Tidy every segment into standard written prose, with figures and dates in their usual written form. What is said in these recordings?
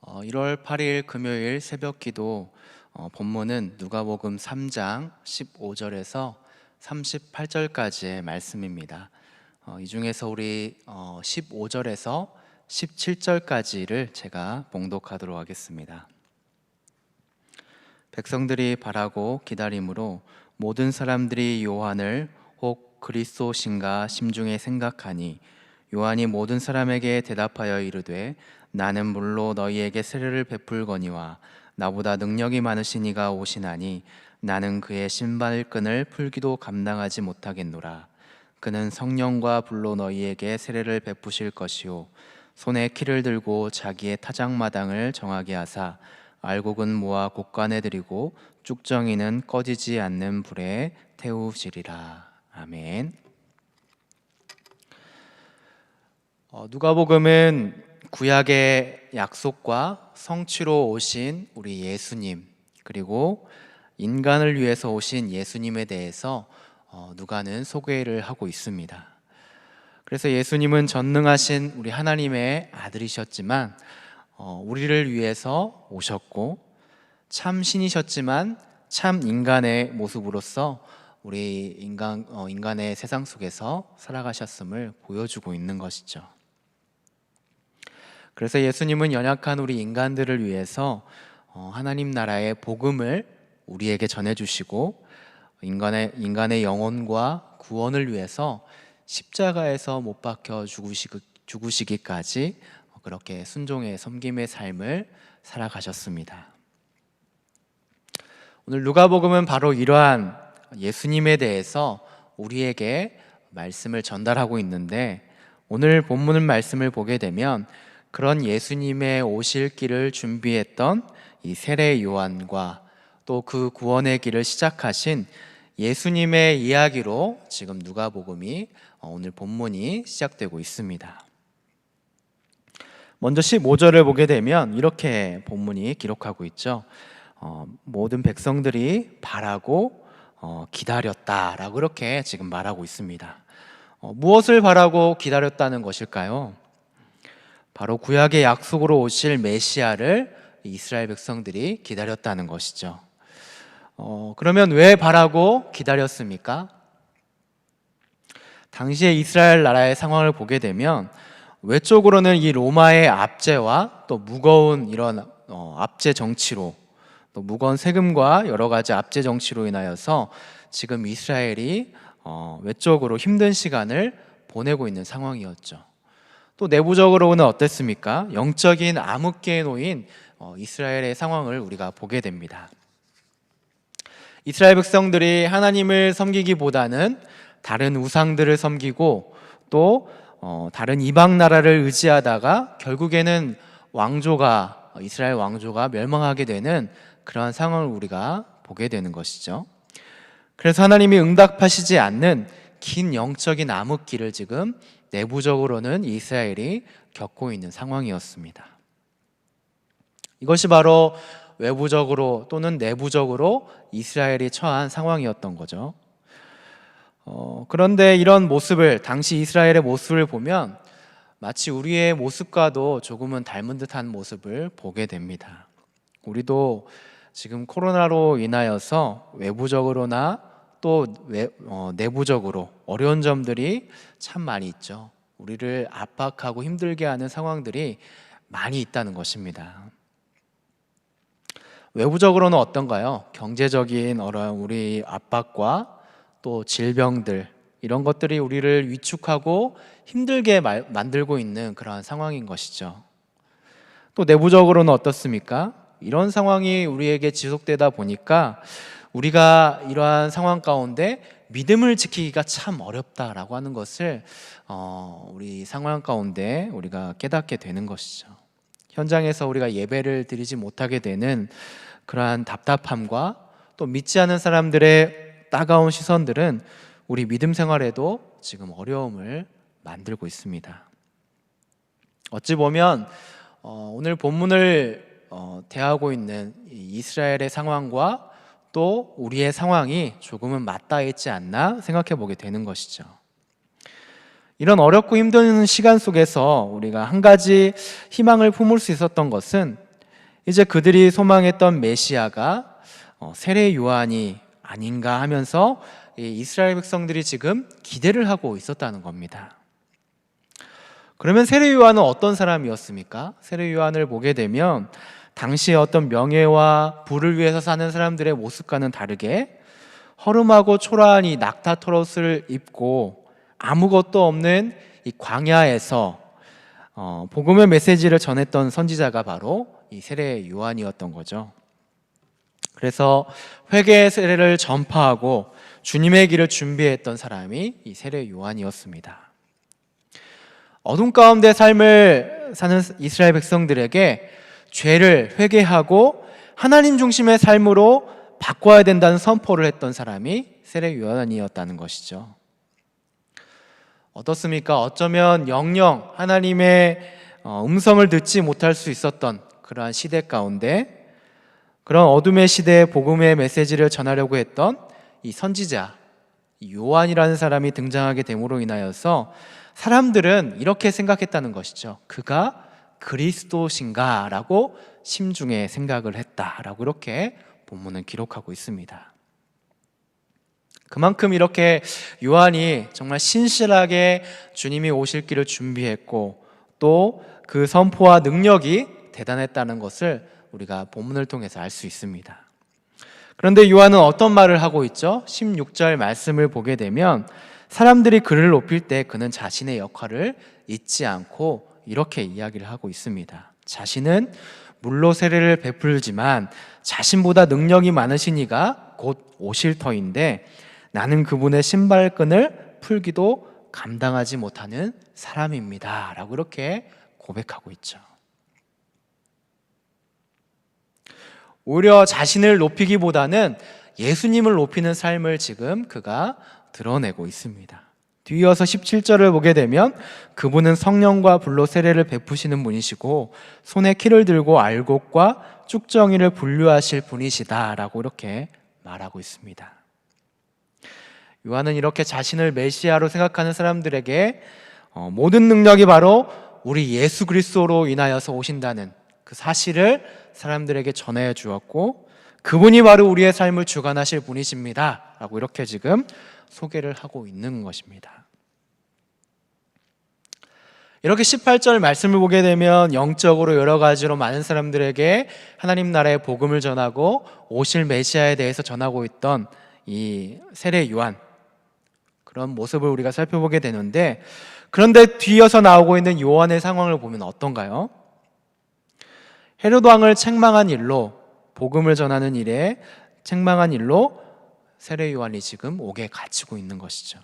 1월 8일 금요일 새벽 기도 본문은 누가복음 3장 15절에서 38절까지의 말씀입니다. 이 중에서 우리 15절에서 17절까지를 제가 봉독하도록 하겠습니다. 백성들이 바라고 기다림으로 모든 사람들이 요한을 혹 그리스도신가 심중에 생각하니, 요한이 모든 사람에게 대답하여 이르되 나는 물로 너희에게 세례를 베풀거니와 나보다 능력이 많으신 이가 오시나니 나는 그의 신발끈을 풀기도 감당하지 못하겠노라. 그는 성령과 불로 너희에게 세례를 베푸실 것이요 손에 키를 들고 자기의 타작마당을 정하게 하사 알곡은 모아 곡간에 들이고 쭉정이는 꺼지지 않는 불에 태우시리라. 아멘. 누가복음은 구약의 약속과 성취로 오신 우리 예수님, 그리고 인간을 위해서 오신 예수님에 대해서 누가는 소개를 하고 있습니다. 그래서 예수님은 전능하신 우리 하나님의 아들이셨지만 우리를 위해서 오셨고, 참 신이셨지만 참 인간의 모습으로서 우리 인간의 세상 속에서 살아가셨음을 보여주고 있는 것이죠. 그래서 예수님은 연약한 우리 인간들을 위해서 하나님 나라의 복음을 우리에게 전해주시고, 인간의 영혼과 구원을 위해서 십자가에서 못 박혀 죽으시기까지 그렇게 순종의 섬김의 삶을 살아가셨습니다. 오늘 누가복음은 바로 이러한 예수님에 대해서 우리에게 말씀을 전달하고 있는데, 오늘 본문 말씀을 보게 되면 그런 예수님의 오실 길을 준비했던 이 세례 요한과 또 그 구원의 길을 시작하신 예수님의 이야기로 지금 누가복음이 오늘 본문이 시작되고 있습니다. 먼저 15절을 보게 되면 이렇게 본문이 기록하고 있죠. 모든 백성들이 바라고 기다렸다라고 이렇게 지금 말하고 있습니다. 무엇을 바라고 기다렸다는 것일까요? 바로 구약의 약속으로 오실 메시아를 이스라엘 백성들이 기다렸다는 것이죠. 그러면 왜 바라고 기다렸습니까? 당시의 이스라엘 나라의 상황을 보게 되면 외적으로는 이 로마의 압제와 또 무거운 이런 압제 정치로, 또 무거운 세금과 여러 가지 압제 정치로 인하여서 지금 이스라엘이 외적으로 힘든 시간을 보내고 있는 상황이었죠. 또 내부적으로는 어땠습니까? 영적인 암흑기에 놓인 이스라엘의 상황을 우리가 보게 됩니다. 이스라엘 백성들이 하나님을 섬기기보다는 다른 우상들을 섬기고 또 다른 이방 나라를 의지하다가 결국에는 이스라엘 왕조가 멸망하게 되는 그러한 상황을 우리가 보게 되는 것이죠. 그래서 하나님이 응답하시지 않는 긴 영적인 암흑기를 지금 내부적으로는 이스라엘이 겪고 있는 상황이었습니다. 이것이 바로 외부적으로 또는 내부적으로 이스라엘이 처한 상황이었던 거죠. 그런데 이런 모습을, 당시 이스라엘의 모습을 보면 마치 우리의 모습과도 조금은 닮은 듯한 모습을 보게 됩니다. 우리도 지금 코로나로 인하여서 외부적으로나 또 내부적으로 어려운 점들이 참 많이 있죠. 우리를 압박하고 힘들게 하는 상황들이 많이 있다는 것입니다. 외부적으로는 어떤가요? 경제적인 우리 압박과 또 질병들, 이런 것들이 우리를 위축하고 힘들게 만들고 있는 그러한 상황인 것이죠. 또 내부적으로는 어떻습니까? 이런 상황이 우리에게 지속되다 보니까 우리가 이러한 상황 가운데 믿음을 지키기가 참 어렵다라고 하는 것을 우리 상황 가운데 우리가 깨닫게 되는 것이죠. 현장에서 우리가 예배를 드리지 못하게 되는 그러한 답답함과 또 믿지 않은 사람들의 따가운 시선들은 우리 믿음 생활에도 지금 어려움을 만들고 있습니다. 어찌 보면 오늘 본문을 대하고 있는 이스라엘의 상황과 또 우리의 상황이 조금은 맞닿아 있지 않나 생각해 보게 되는 것이죠. 이런 어렵고 힘든 시간 속에서 우리가 한 가지 희망을 품을 수 있었던 것은 이제 그들이 소망했던 메시아가 세례 요한이 아닌가 하면서 이 이스라엘 백성들이 지금 기대를 하고 있었다는 겁니다. 그러면 세례 요한은 어떤 사람이었습니까? 세례 요한을 보게 되면 당시의 어떤 명예와 부를 위해서 사는 사람들의 모습과는 다르게 허름하고 초라한 이 낙타토롯을 입고 아무것도 없는 이 광야에서 복음의 메시지를 전했던 선지자가 바로 이 세례 요한이었던 거죠. 그래서 회개의 세례를 전파하고 주님의 길을 준비했던 사람이 이 세례 요한이었습니다. 어둠 가운데 삶을 사는 이스라엘 백성들에게 죄를 회개하고 하나님 중심의 삶으로 바꿔야 된다는 선포를 했던 사람이 세례 요한이었다는 것이죠. 어떻습니까? 어쩌면 영영 하나님의 음성을 듣지 못할 수 있었던 그러한 시대 가운데 그런 어둠의 시대에 복음의 메시지를 전하려고 했던 이 선지자 요한이라는 사람이 등장하게 됨으로 인하여서 사람들은 이렇게 생각했다는 것이죠. 그가 그리스도신가? 라고 심중에 생각을 했다라고 이렇게 본문은 기록하고 있습니다. 그만큼 이렇게 요한이 정말 신실하게 주님이 오실 길을 준비했고 또 그 선포와 능력이 대단했다는 것을 우리가 본문을 통해서 알 수 있습니다. 그런데 요한은 어떤 말을 하고 있죠? 16절 말씀을 보게 되면 사람들이 그를 높일 때 그는 자신의 역할을 잊지 않고 이렇게 이야기를 하고 있습니다. 자신은 물로 세례를 베풀지만 자신보다 능력이 많으신 이가 곧 오실 터인데 나는 그분의 신발끈을 풀기도 감당하지 못하는 사람입니다 라고 이렇게 고백하고 있죠. 오히려 자신을 높이기보다는 예수님을 높이는 삶을 지금 그가 드러내고 있습니다. 뒤이어서 17절을 보게 되면 그분은 성령과 불로 세례를 베푸시는 분이시고 손에 키를 들고 알곡과 쭉정이를 분류하실 분이시다 라고 이렇게 말하고 있습니다. 요한은 이렇게 자신을 메시아로 생각하는 사람들에게 모든 능력이 바로 우리 예수 그리스도로 인하여서 오신다는 그 사실을 사람들에게 전해 주었고 그분이 바로 우리의 삶을 주관하실 분이십니다 라고 이렇게 지금 소개를 하고 있는 것입니다. 이렇게 18절 말씀을 보게 되면 영적으로 여러 가지로 많은 사람들에게 하나님 나라의 복음을 전하고 오실 메시아에 대해서 전하고 있던 이 세례 요한 그런 모습을 우리가 살펴보게 되는데 그런데 뒤이어서 나오고 있는 요한의 상황을 보면 어떤가요? 헤롯 왕을 책망한 일로 복음을 전하는 일에 책망한 일로 세례 요한이 지금 옥에 갇히고 있는 것이죠.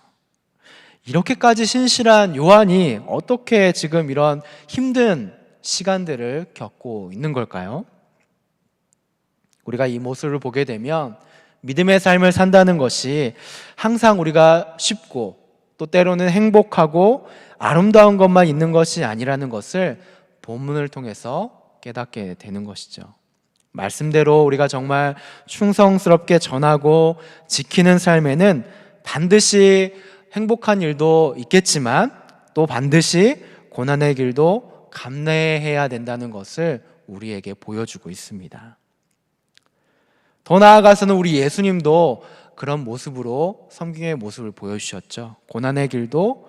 이렇게까지 신실한 요한이 어떻게 지금 이런 힘든 시간들을 겪고 있는 걸까요? 우리가 이 모습을 보게 되면 믿음의 삶을 산다는 것이 항상 우리가 쉽고 또 때로는 행복하고 아름다운 것만 있는 것이 아니라는 것을 본문을 통해서 깨닫게 되는 것이죠. 말씀대로 우리가 정말 충성스럽게 전하고 지키는 삶에는 반드시 행복한 일도 있겠지만 또 반드시 고난의 길도 감내해야 된다는 것을 우리에게 보여주고 있습니다. 더 나아가서는 우리 예수님도 그런 모습으로 섬김의 모습을 보여주셨죠. 고난의 길도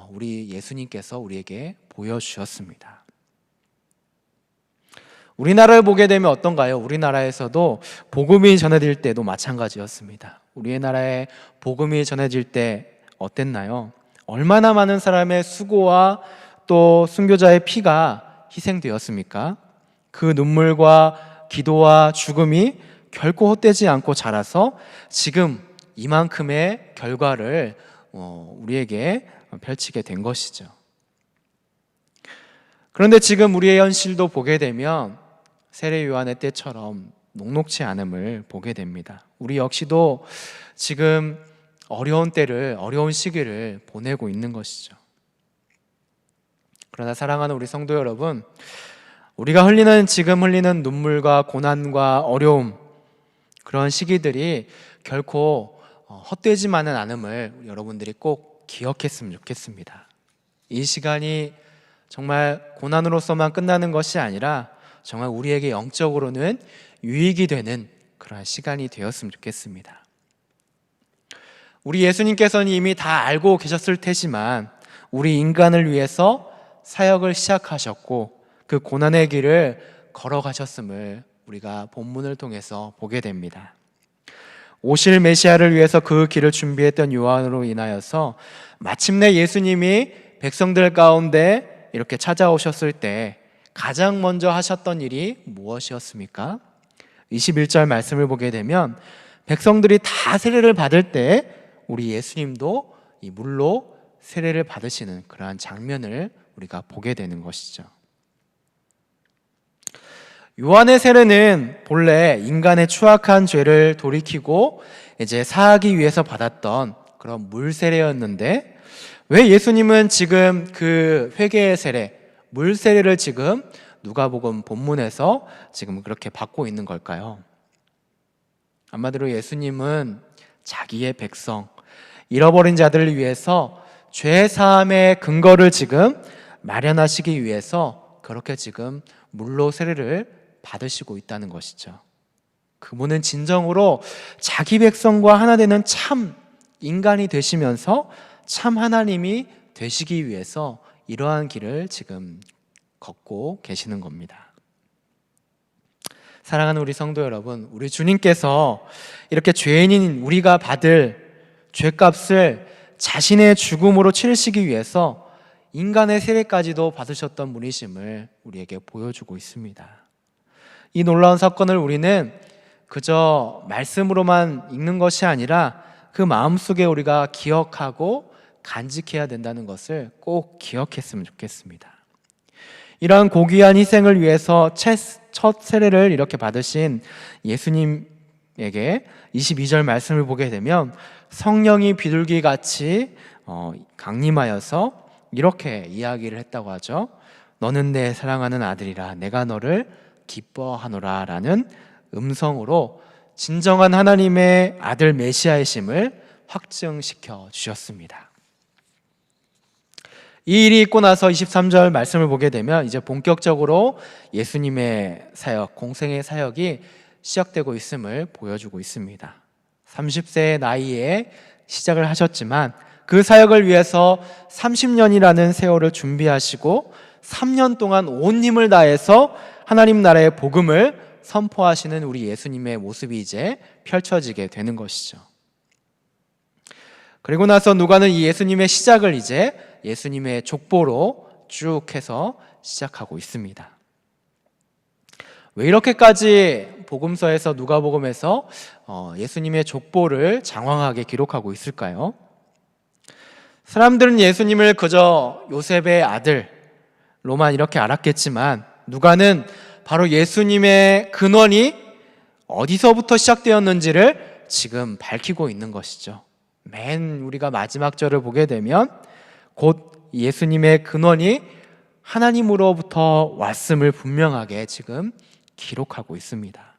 우리 예수님께서 우리에게 보여주셨습니다. 우리나라를 보게 되면 어떤가요? 우리나라에서도 복음이 전해질 때도 마찬가지였습니다. 우리나라에 복음이 전해질 때 어땠나요? 얼마나 많은 사람의 수고와 또 순교자의 피가 희생되었습니까? 그 눈물과 기도와 죽음이 결코 헛되지 않고 자라서 지금 이만큼의 결과를 우리에게 펼치게 된 것이죠. 그런데 지금 우리의 현실도 보게 되면 세례 요한의 때처럼 녹록치 않음을 보게 됩니다. 우리 역시도 지금 어려운 때를, 어려운 시기를 보내고 있는 것이죠. 그러나 사랑하는 우리 성도 여러분, 우리가 지금 흘리는 눈물과 고난과 어려움, 그런 시기들이 결코 헛되지만은 않음을 여러분들이 꼭 기억했으면 좋겠습니다. 이 시간이 정말 고난으로서만 끝나는 것이 아니라 정말 우리에게 영적으로는 유익이 되는 그러한 시간이 되었으면 좋겠습니다. 우리 예수님께서는 이미 다 알고 계셨을 테지만 우리 인간을 위해서 사역을 시작하셨고 그 고난의 길을 걸어가셨음을 우리가 본문을 통해서 보게 됩니다. 오실 메시아를 위해서 그 길을 준비했던 요한으로 인하여서 마침내 예수님이 백성들 가운데 이렇게 찾아오셨을 때 가장 먼저 하셨던 일이 무엇이었습니까? 21절 말씀을 보게 되면 백성들이 다 세례를 받을 때 우리 예수님도 이 물로 세례를 받으시는 그러한 장면을 우리가 보게 되는 것이죠. 요한의 세례는 본래 인간의 추악한 죄를 돌이키고 이제 사하기 위해서 받았던 그런 물 세례였는데 왜 예수님은 지금 그 회개의 세례, 물 세례를 지금 누가복음 본문에서 지금 그렇게 받고 있는 걸까요? 한마디로 예수님은 자기의 백성, 잃어버린 자들을 위해서 죄 사함의 근거를 지금 마련하시기 위해서 그렇게 지금 물로 세례를 받으시고 있다는 것이죠. 그분은 진정으로 자기 백성과 하나 되는 참 인간이 되시면서 참 하나님이 되시기 위해서 이러한 길을 지금 걷고 계시는 겁니다. 사랑하는 우리 성도 여러분, 우리 주님께서 이렇게 죄인인 우리가 받을 죄값을 자신의 죽음으로 치르시기 위해서 인간의 세례까지도 받으셨던 분이심을 우리에게 보여주고 있습니다. 이 놀라운 사건을 우리는 그저 말씀으로만 읽는 것이 아니라 그 마음속에 우리가 기억하고 간직해야 된다는 것을 꼭 기억했으면 좋겠습니다. 이러한 고귀한 희생을 위해서 첫 세례를 이렇게 받으신 예수님에게 22절 말씀을 보게 되면 성령이 비둘기같이 강림하여서 이렇게 이야기를 했다고 하죠. 너는 내 사랑하는 아들이라 내가 너를 기뻐하노라 라는 음성으로 진정한 하나님의 아들 메시아이심을 확증시켜 주셨습니다. 이 일이 있고 나서 23절 말씀을 보게 되면 이제 본격적으로 예수님의 사역, 공생의 사역이 시작되고 있음을 보여주고 있습니다. 30세의 나이에 시작을 하셨지만 그 사역을 위해서 30년이라는 세월을 준비하시고 3년 동안 온 힘을 다해서 하나님 나라의 복음을 선포하시는 우리 예수님의 모습이 이제 펼쳐지게 되는 것이죠. 그리고 나서 누가는 이 예수님의 시작을 이제 예수님의 족보로 쭉 해서 시작하고 있습니다. 왜 이렇게까지 복음서에서 누가복음에서 예수님의 족보를 장황하게 기록하고 있을까요? 사람들은 예수님을 그저 요셉의 아들로만 이렇게 알았겠지만 누가는 바로 예수님의 근원이 어디서부터 시작되었는지를 지금 밝히고 있는 것이죠. 맨 우리가 마지막 절을 보게 되면 곧 예수님의 근원이 하나님으로부터 왔음을 분명하게 지금 기록하고 있습니다.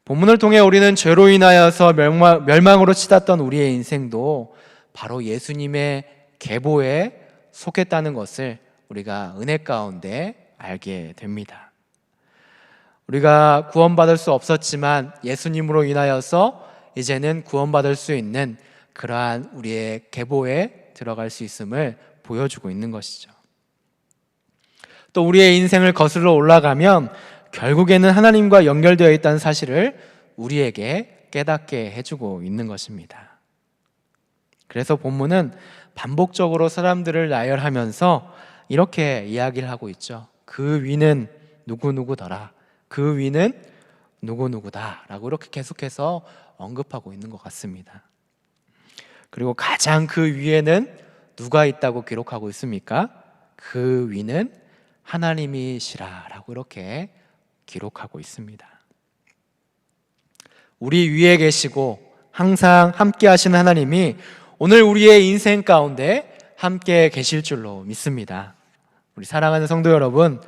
본문을 통해 우리는 죄로 인하여서 멸망으로 치닫던 우리의 인생도 바로 예수님의 계보에 속했다는 것을 우리가 은혜 가운데 알게 됩니다. 우리가 구원받을 수 없었지만 예수님으로 인하여서 이제는 구원받을 수 있는 그러한 우리의 계보에 들어갈 수 있음을 보여주고 있는 것이죠. 또 우리의 인생을 거슬러 올라가면 결국에는 하나님과 연결되어 있다는 사실을 우리에게 깨닫게 해주고 있는 것입니다. 그래서 본문은 반복적으로 사람들을 나열하면서 이렇게 이야기를 하고 있죠. 그 위는 누구누구더라. 그 위는 누구누구다 라고 이렇게 계속해서 언급하고 있는 것 같습니다. 그리고 가장 그 위에는 누가 있다고 기록하고 있습니까? 그 위는 하나님이시라 라고 이렇게 기록하고 있습니다. 우리 위에 계시고 항상 함께 하시는 하나님이 오늘 우리의 인생 가운데 함께 계실 줄로 믿습니다. 우리 사랑하는 성도 여러분,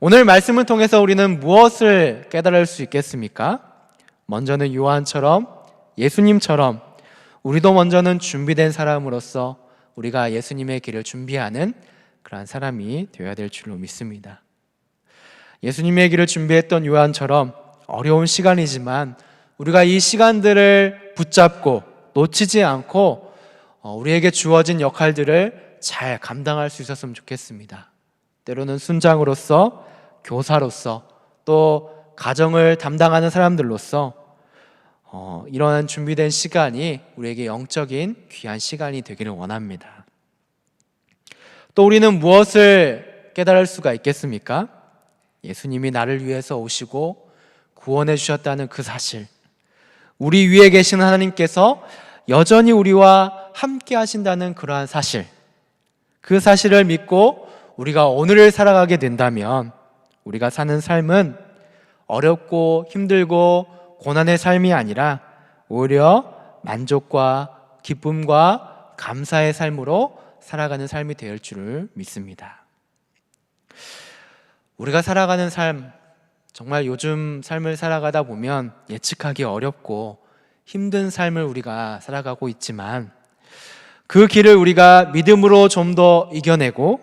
오늘 말씀을 통해서 우리는 무엇을 깨달을 수 있겠습니까? 먼저는 요한처럼 예수님처럼 우리도 먼저는 준비된 사람으로서 우리가 예수님의 길을 준비하는 그러한 사람이 되어야 될 줄로 믿습니다. 예수님의 길을 준비했던 요한처럼 어려운 시간이지만 우리가 이 시간들을 붙잡고 놓치지 않고 우리에게 주어진 역할들을 잘 감당할 수 있었으면 좋겠습니다. 때로는 순장으로서, 교사로서, 또 가정을 담당하는 사람들로서 이러한 준비된 시간이 우리에게 영적인 귀한 시간이 되기를 원합니다. 또 우리는 무엇을 깨달을 수가 있겠습니까? 예수님이 나를 위해서 오시고 구원해 주셨다는 그 사실, 우리 위에 계신 하나님께서 여전히 우리와 함께 하신다는 그러한 사실, 그 사실을 믿고 우리가 오늘을 살아가게 된다면 우리가 사는 삶은 어렵고 힘들고 고난의 삶이 아니라 오히려 만족과 기쁨과 감사의 삶으로 살아가는 삶이 될 줄을 믿습니다. 우리가 살아가는 삶, 정말 요즘 삶을 살아가다 보면 예측하기 어렵고 힘든 삶을 우리가 살아가고 있지만 그 길을 우리가 믿음으로 좀 더 이겨내고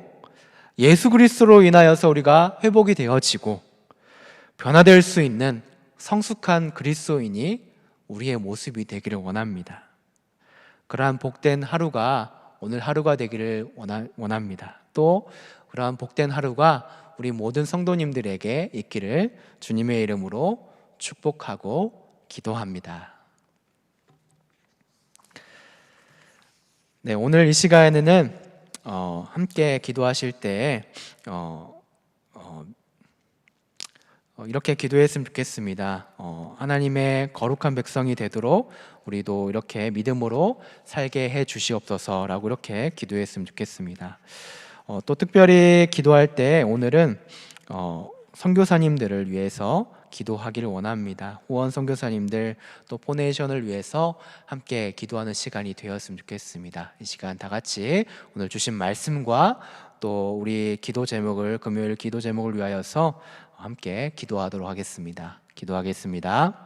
예수 그리스도로 인하여서 우리가 회복이 되어지고 변화될 수 있는 성숙한 그리스도인이 우리의 모습이 되기를 원합니다. 그러한 복된 하루가 오늘 하루가 되기를 원합니다. 또 그러한 복된 하루가 우리 모든 성도님들에게 있기를 주님의 이름으로 축복하고 기도합니다. 네, 오늘 이 시간에는 함께 기도하실 때 이렇게 기도했으면 좋겠습니다. 하나님의 거룩한 백성이 되도록 우리도 이렇게 믿음으로 살게 해 주시옵소서라고 이렇게 기도했으면 좋겠습니다. 또 특별히 기도할 때 오늘은 선교사님들을 위해서 기도하기를 원합니다. 후원 선교사님들 또 포네이션을 위해서 함께 기도하는 시간이 되었으면 좋겠습니다. 이 시간 다 같이 오늘 주신 말씀과 또 우리 기도 제목을 금요일 기도 제목을 위하여서 함께 기도하도록 하겠습니다. 기도하겠습니다.